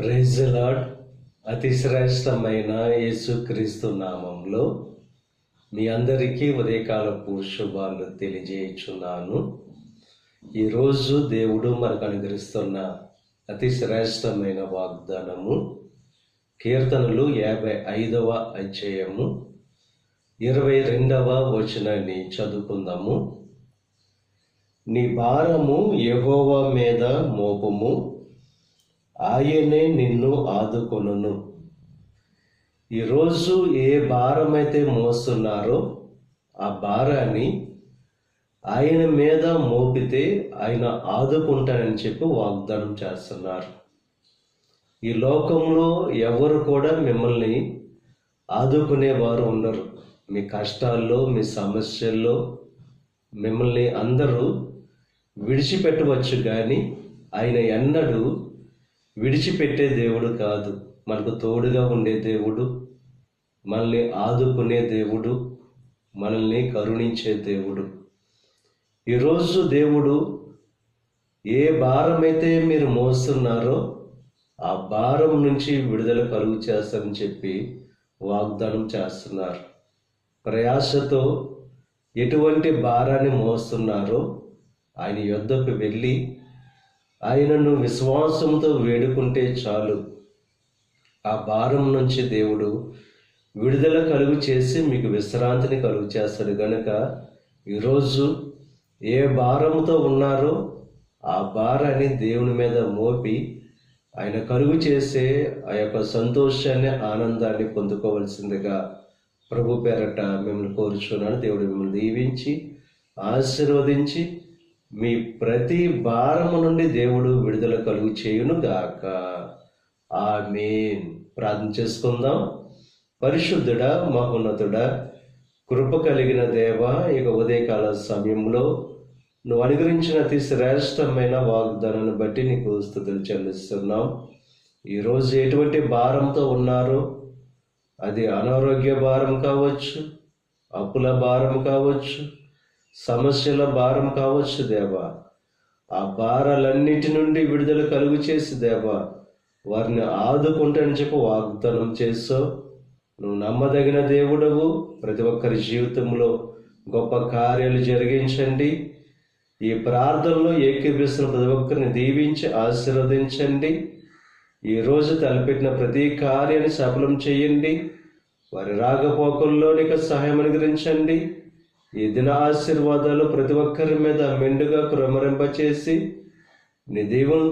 Praise the lord. అతి శ్రేష్టమైన యేసుక్రీస్తు నామంలో మీ అందరికీ ఉదయకాలపు శుభాలు తెలియజేయుచున్నాను. ఈరోజు దేవుడు మనకు అనుగ్రహిస్తున్న అతి శ్రేష్టమైన వాగ్దానము కీర్తనలు 55వ అధ్యాయము 22వ వచనాన్ని చదువుకుందాము. నీ భారము యెహోవా మీద మోపుము, ఆయనే నిన్ను ఆదుకొనును. ఈరోజు ఏ భారమైతే మోస్తున్నారో ఆ భారాన్ని ఆయన మీద మోపితే ఆయన ఆదుకుంటానని చెప్పి వాగ్దానం చేస్తున్నారు. ఈ లోకంలో ఎవరు కూడా మిమ్మల్ని ఆదుకునేవారు ఉండరు. మీ కష్టాల్లో, మీ సమస్యల్లో మిమ్మల్ని అందరూ విడిచిపెట్టవచ్చు, కానీ ఆయన ఎన్నడూ విడిచిపెట్టే దేవుడు కాదు. మనకు తోడుగా ఉండే దేవుడు, మనల్ని ఆదుకునే దేవుడు, మనల్ని కరుణించే దేవుడు. ఈరోజు దేవుడు ఏ భారమైతే మీరు మోస్తున్నారో ఆ భారం నుంచి విడుదల కలుగు చేస్తారని చెప్పి వాగ్దానం చేస్తున్నారు. ప్రయాసతో ఎటువంటి భారాన్ని మోస్తున్నారో ఆయన యొద్దకు వెళ్ళి ఆయనను విశ్వాసంతో వేడుకుంటే చాలు, ఆ భారం నుంచి దేవుడు విడుదల కలుగు చేసి మీకు విశ్రాంతిని కలుగు చేస్తాడు. కనుక ఈరోజు ఏ భారంతో ఉన్నారో ఆ భారాన్ని దేవుని మీద మోపి ఆయన కలుగు చేసే ఆ యొక్క సంతోషాన్ని, ఆనందాన్ని పొందుకోవలసిందిగా ప్రభు పేరట మిమ్మల్ని కోరుచున్నాను. దేవుడు మిమ్మల్ని దీవించి ఆశీర్వదించి మీ ప్రతి భారము నుండి దేవుడు విడుదల కలుగు చేయును గాక. ఆమేన్. ప్రార్థన చేసుకుందాం. పరిశుద్ధుడా, మహోన్నతుడా, కృప కలిగిన దేవ, ఇక ఉదయకాల సమయంలో నువ్వు అనుగ్రహించిన అతి శ్రేష్టమైన వాగ్దానాన్ని బట్టి నీకు స్తుతులు చెల్లిస్తున్నాం. ఈరోజు ఎటువంటి భారంతో ఉన్నారో, అది అనారోగ్య భారం కావచ్చు, అప్పుల భారం కావచ్చు, సమస్యల భారం కావచ్చు దేవా, ఆ భారాలన్నిటి నుండి విడుదల కలుగు చేసి దేవా వారిని ఆదుకుంటానని చెప్పి వాగ్దానం చేసావు. నువ్వు నమ్మదగిన దేవుడవు. ప్రతి ఒక్కరి జీవితంలో గొప్ప కార్యాలు జరిగించండి. ఈ ప్రార్థనలో ఏకీభవిస్తున్న ప్రతి ఒక్కరిని దీవించి ఆశీర్వదించండి. ఈరోజు తలపెట్టిన ప్రతి కార్యాన్ని సఫలం చేయండి. వారి రాకపోకల్లో నీకు సహాయం అనుగ్రహించండి. ఈ దిన ఆశీర్వాదాలు ప్రతి ఒక్కరి మీద మెండుగా కుమ్మరింపచేసి నీ దీవెనతో